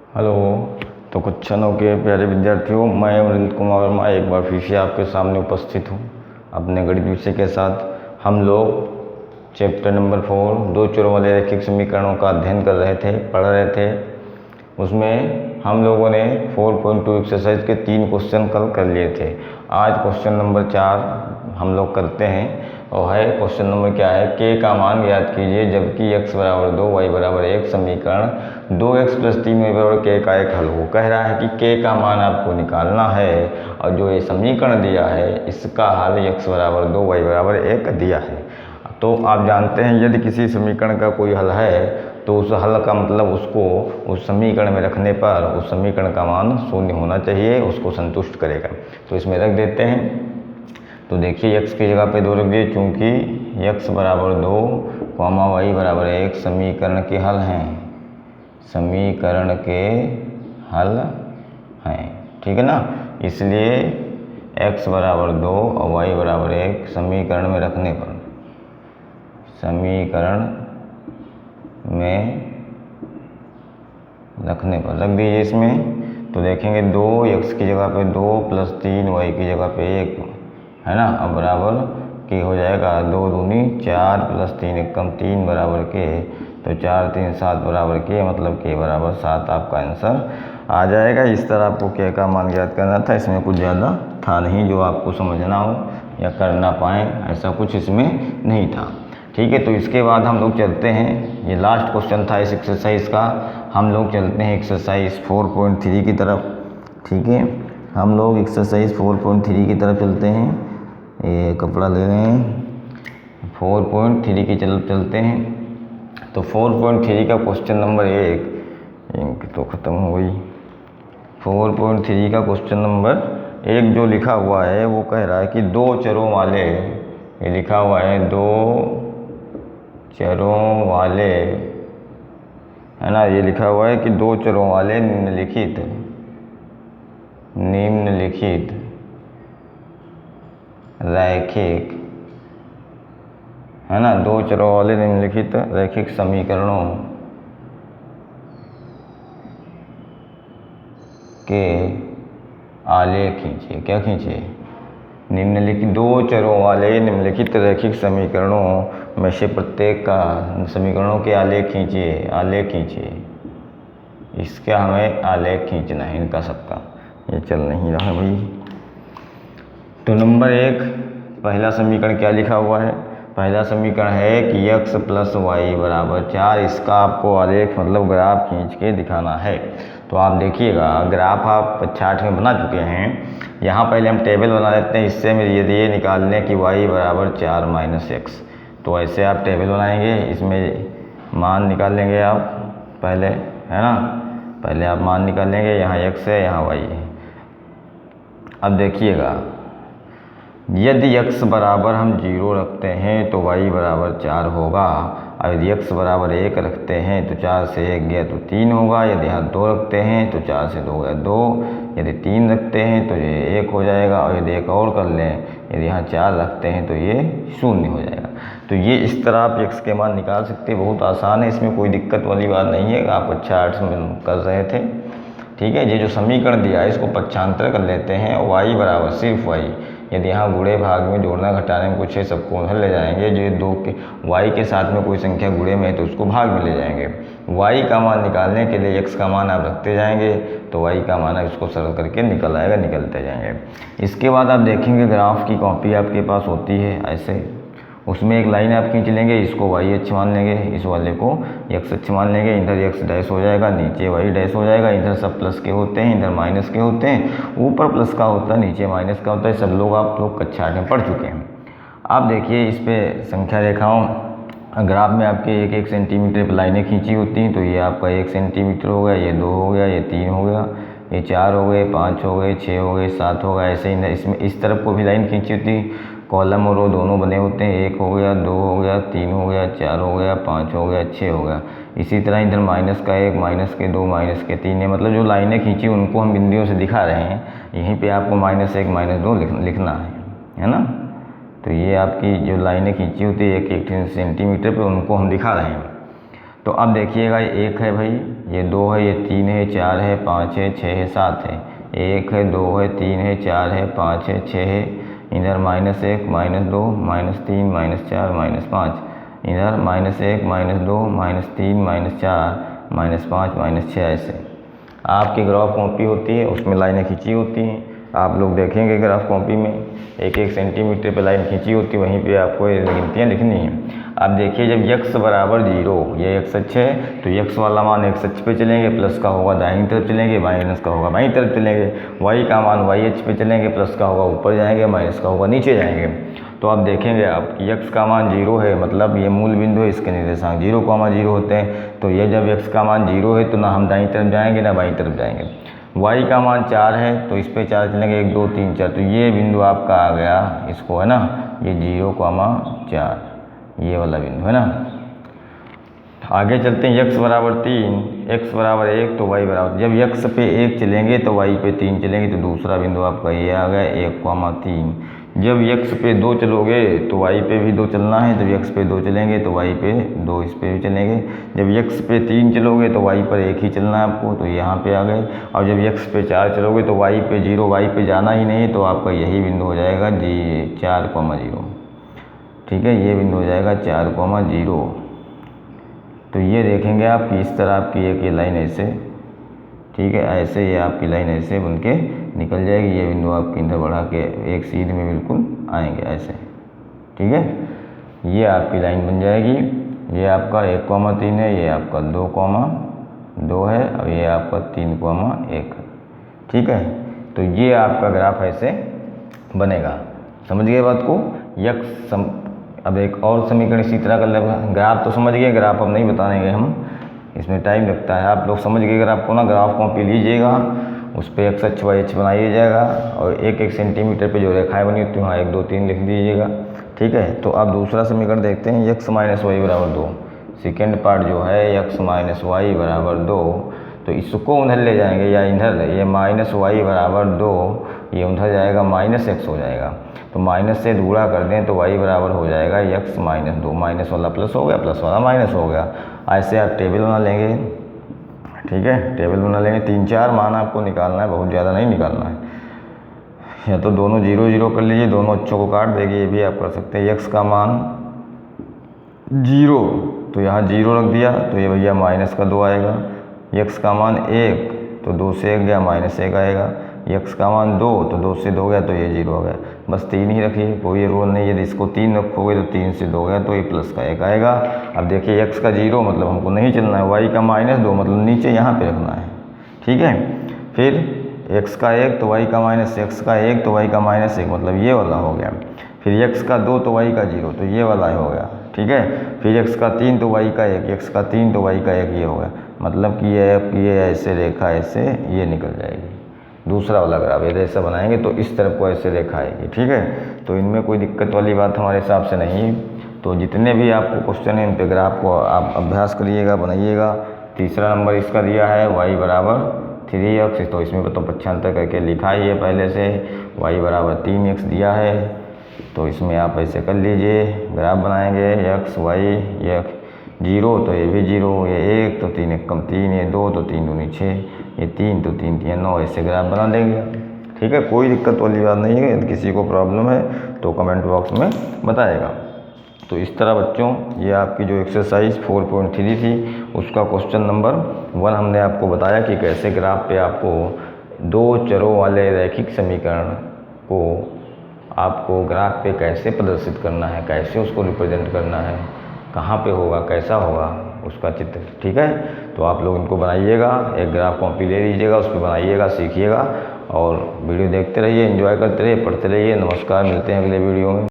Hello. तो कुछ क्षणों के प्यारे विद्यार्थियों, मैं अमरिंदर कुमार वर्मा एक बार फिर से आपके सामने उपस्थित हूँ अपने गणित विषय के साथ। हम लोग चैप्टर नंबर 4 दो चरों वाले रैखिक समीकरणों का अध्ययन कर रहे थे, पढ़ रहे थे। उसमें हम लोगों ने 4.2 एक्सरसाइज के 3 क्वेश्चन कल कर लिए थे। आज क्वेश्चन नंबर 4 हम लोग करते हैं और है क्वेश्चन नंबर क्या है, k का मान ज्ञात कीजिए जबकि x बराबर 2 y बराबर 1 समीकरण 2x + 3y बराबर k का एक हल हो। कह रहा है कि k का मान आपको निकालना है और जो ये समीकरण दिया है इसका हल x बराबर 2 y बराबर 1 दिया है। तो आप जानते हैं यदि किसी समीकरण का कोई हल है तो उस हल का मतलब उसको उस समीकरण में रखने पर उस समीकरण का मान 0 होना चाहिए, उसको संतुष्ट करेगा। तो इसमें रख देते हैं। तो देखिए x की जगह पे 2 रख दिए, चूँकि x बराबर 2, y बराबर 1 समीकरण के हल हैं, समीकरण के हल हैं, ठीक है ना। इसलिए x बराबर 2 और y बराबर 1 समीकरण में रखने पर रख दीजिए इसमें। तो देखेंगे 2x की जगह पे 2 + 3y की जगह पे 1 है ना। अब बराबर k हो जाएगा 2 दूनी 4 + 3 = 3 बराबर k। तो 4 3 7 बराबर k, मतलब k बराबर 7 आपका आंसर आ जाएगा। इस तरह आपको k का मान ज्ञात करना था। इसमें कुछ ज़्यादा था नहीं जो आपको समझना हो या कर ना पाएँ, ऐसा कुछ इसमें नहीं था, ठीक है। तो इसके बाद हम लोग चलते हैं, ये लास्ट क्वेश्चन था इस एक्सरसाइज का। हम लोग चलते हैं एक्सरसाइज 4.3 की तरफ, ठीक है। हम लोग एक्सरसाइज 4.3 की तरफ चलते हैं। ये कपड़ा ले रहे हैं, 4.3 की तरफ चलते हैं। तो 4.3 का क्वेश्चन नंबर 1 इंक तो ख़त्म हो गई। 4.3 का क्वेश्चन नंबर 1 जो लिखा हुआ है वो कह रहा है कि 2 चरों वाले, ये लिखा हुआ है 2 चरों वाले, है ना। ये लिखा हुआ है कि 2 चरों वाले निम्नलिखित रैखिक, है ना, 2 चरों वाले निम्नलिखित रैखिक समीकरणों के आलेख खींचिए। क्या खींचिए? निम्नलिखित 2 चरों वाले निम्नलिखित रैखिक समीकरणों में से प्रत्येक का समीकरणों के आलेख खींचिए। इसका हमें आलेख खींचना है इनका सबका। ये चल नहीं रहा भाई। तो नंबर 1 पहला समीकरण क्या लिखा हुआ है? पहला समीकरण है कि x + y बराबर 4। इसका आपको आलेख मतलब ग्राफ खींच के दिखाना है। तो आप देखिएगा, ग्राफ आप कक्षा 8 में बना चुके हैं। यहाँ पहले हम टेबल बना लेते हैं। इससे में यदि ये निकाल लें कि y बराबर 4 - x, तो ऐसे आप टेबल बनाएंगे। इसमें मान निकाल लेंगे आप पहले, है ना। पहले आप मान निकाल लेंगे, यहाँ x है, यहाँ y है। अब देखिएगा, यदि x बराबर हम 0 रखते हैं तो y बराबर 4 होगा। और यदि x बराबर 1 रखते हैं तो 4 से 1 गया तो 3 होगा। यदि यहाँ 2 रखते हैं तो 4 से 2 गया 2। यदि 3 रखते हैं तो ये 1 हो जाएगा। और यदि एक और कर लें, यदि यहाँ 4 रखते हैं तो ये 0 हो जाएगा। तो ये इस तरह आप x के मान निकाल सकते हैं। बहुत आसान है, इसमें कोई दिक्कत वाली बात नहीं है। आप कक्षा 8 में कर रहे थे, ठीक है। ये जो समीकरण दिया है इसको पक्षांतर कर लेते हैं। y बराबर सिर्फ y, यदि यहाँ गुणे भाग में जोड़ना घटाने में कुछ है, सबको उधर ले जाएंगे। जो 2 के y के साथ में कोई संख्या गुणे में है तो उसको भाग में ले जाएंगे। y का मान निकालने के लिए x का मान आप रखते जाएंगे, तो y का मान है उसको सरल करके निकल आएगा, निकलते जाएंगे। इसके बाद आप देखेंगे ग्राफ की कॉपी आपके पास होती है ऐसे, उसमें एक लाइन आप खींच लेंगे। इसको y अक्ष मान लेंगे, इस वाले को x अक्ष मान लेंगे। इधर x डैश हो जाएगा, नीचे y डैश हो जाएगा। इधर सब प्लस के होते हैं, इधर माइनस के होते हैं। ऊपर प्लस का होता है, नीचे माइनस का होता है। सब लोग आप लोग कक्षा 8 में पढ़ चुके हैं। आप देखिए इस पर संख्या रेखाओं ग्राफ में आपके 1-1 सेंटीमीटर पर लाइनें खींची होती हैं। तो ये आपका 1 सेंटीमीटर हो गया, ये 2 हो गया, ये 3 हो गया, ये 4 हो गए, 5 हो गए, 6 हो गए, 7 हो गया। ऐसे ही इसमें इस तरफ को भी लाइन खींची होती है। कॉलम और रो दोनों बने होते हैं। 1 हो गया, 2 हो गया, 3 हो गया, 4 हो गया, 5 हो गया, 6 हो गया। इसी तरह इधर माइनस का 1, माइनस के 2, माइनस के 3 है। मतलब जो लाइनें खींची उनको हम बिंदुओं से दिखा रहे हैं। यहीं पे आपको -1 -2 लिखना है ना। तो ये आपकी जो लाइनें खींची होती है 1-1 सेंटीमीटर पे, उनको हम दिखा रहे हैं। तो अब देखिएगा 1 है भाई, ये 2 है, ये 3 है, 4 है, 5 है, 6 है, 7 है, 1 है, 2 है, 3 है, 4 है, 5 है, 6 है, इधर -1 -2 -3 -4 -5, इधर -1 -2 -3 -4 -5 -6 ऐसे आपकी ग्राफ कॉपी होती है, उसमें लाइनें खींची होती हैं। आप लोग देखेंगे ग्राफ कॉपी में 1-1 सेंटीमीटर पे लाइन खींची होती है, वहीं पे आपको ये गिनतियाँ लिखनी हैं। अब देखिए जब x बराबर 0, ये x अक्ष है तो x वाला मान x अक्ष पे चलेंगे, प्लस का होगा दाहिनी तरफ चलेंगे, माइनस का होगा बाईं तरफ चलेंगे। y का मान y अक्ष पे चलेंगे, प्लस का होगा ऊपर जाएंगे, माइनस का होगा नीचे जाएंगे। तो आप देखेंगे आप x का मान 0 है, मतलब ये मूल बिंदु है, इसके निर्देशांक 0,0 होते हैं। तो ये जब x का मान 0 है तो ना हम दाईं तरफ जाएंगे ना बाईं तरफ जाएंगे। y का मान 4 है तो इस पे 4 चलेंगे, 1 2 3 4, तो ये बिंदु आपका आ गया, इसको है ना, ये 0,4 ये वाला बिंदु है ना। आगे चलते हैं, x बराबर 3, x बराबर 1 तो y बराबर, जब x पे 1 चलेंगे तो y पे 3 चलेंगे, तो दूसरा बिंदु आपका ये आ गया 1,3। जब x पे 2 चलोगे तो y पे भी 2 चलना है, जब x पे 2 चलेंगे तो y पे 2 इस पे भी चलेंगे। जब x पे 3 चलोगे तो y पर 1 ही चलना है आपको, तो यहाँ पे आ गए। और जब x पे 4 चलोगे तो y पे 0, y पे जाना ही नहीं, तो आपका यही बिंदु हो जाएगा 4,0। ठीक है, ये बिंदु हो जाएगा 4,0। तो ये देखेंगे आप कि इस तरह आपकी एक ये लाइन ऐसे, ठीक है, ऐसे ये आपकी लाइन ऐसे बन के निकल जाएगी। ये बिंदु आपकी इधर बढ़ा के एक सीध में बिल्कुल आएंगे ऐसे, ठीक है। ये आपकी लाइन बन जाएगी, ये आपका 1,3 है, ये आपका 2,2 है, और ये आपका 3,1 है, ठीक है। तो ये आपका ग्राफ ऐसे बनेगा, समझ गए बात को। अब एक और समीकरण इसी तरह का लगेगा। ग्राफ तो समझ गए, ग्राफ अब नहीं बताएंगे हम, इसमें टाइम लगता है। आप लोग समझ गए ग्राफ को ना, ग्राफ कॉपी लीजिएगा, उस पर x अक्ष y अक्ष बनाइए जाएगा, और 1-1 सेंटीमीटर पे जो रेखाएं बनी होती हैं वहाँ 1 2 3 लिख दीजिएगा, ठीक है। तो अब दूसरा समीकरण देखते हैं, x - y बराबर 2। सेकेंड पार्ट जो है x - y बराबर 2, तो इसको उधर ले जाएंगे या इधर, ये -y बराबर 2, ये उधर जाएगा -x हो जाएगा। तो माइनस से गुणा कर दें तो y बराबर हो जाएगा x - 2, माइनस वाला प्लस हो गया, प्लस वाला माइनस हो गया। ऐसे आप टेबल बना लेंगे, ठीक है, टेबल बना लेंगे। 3-4 मान आपको निकालना है, बहुत ज़्यादा नहीं निकालना है। या तो दोनों 0 0 कर लीजिए, दोनों अच्छों को काट देंगे, ये भी आप कर सकते हैं। x का मान 0 तो यहाँ 0 रख दिया, तो ये भैया -2 आएगा। x का मान 1 तो 2 से 1 गया, -1 आएगा। x का मान 2 तो 2 से 2 गया, तो ये 0 हो गया। बस 3 ही रखिए, कोई रूल नहीं। यदि इसको 3 रखोगे तो 3 से 2 गया, तो ये प्लस का 1 आएगा। अब देखिए x का 0 मतलब हमको नहीं चलना है, y का -2 मतलब नीचे यहाँ पे रखना है, ठीक है। फिर x का 1 तो y का -x का 1 तो y का -1 मतलब ये वाला हो गया। फिर x का 2 तो y का 0 तो ये वाला हो गया, ठीक है। फिर x का 3 तो y का 1, x का 3 तो y का 1, ये हो गया। मतलब कि ये ऐसे रेखा ऐसे ये निकल जाएगी। दूसरा वाला ग्राफ यदि ऐसा बनाएंगे तो इस तरफ को ऐसे रेखा आएगी, ठीक है। तो इनमें कोई दिक्कत वाली बात हमारे हिसाब से नहीं। तो जितने भी आपको क्वेश्चन हैं इन पे ग्राफ को आप अभ्यास करिएगा, बनाइएगा। तीसरा नंबर इसका दिया है y बराबर 3x, तो इसमें तो पक्षांतर करके लिखा ही है पहले से। y बराबर 3x दिया है, तो इसमें आप ऐसे कर लीजिए, ग्राफ बनाएंगे x y, ये 0 तो ये भी 0, ये 1 तो 3 1 कम 3, ये 2 तो 3 दूनी 6, ये 3 तो 3 3 9, ऐसे ग्राफ बना देंगे, ठीक है। कोई दिक्कत वाली बात नहीं है। यदि किसी को प्रॉब्लम है तो कमेंट बॉक्स में बताएगा। तो इस तरह बच्चों, ये आपकी जो एक्सरसाइज 4.3 थी उसका क्वेश्चन नंबर 1 हमने आपको बताया कि कैसे ग्राफ पे आपको 2 चरों वाले रैखिक समीकरण को आपको ग्राफ पे कैसे प्रदर्शित करना है, कैसे उसको रिप्रेजेंट करना है, कहाँ पे होगा, कैसा होगा उसका चित्र, ठीक है। तो आप लोग इनको बनाइएगा, एक ग्राफ कॉपी ले लीजिएगा, उस पर बनाइएगा, सीखिएगा, और वीडियो देखते रहिए, एंजॉय करते रहिए, पढ़ते रहिए। नमस्कार, मिलते हैं अगले वीडियो में।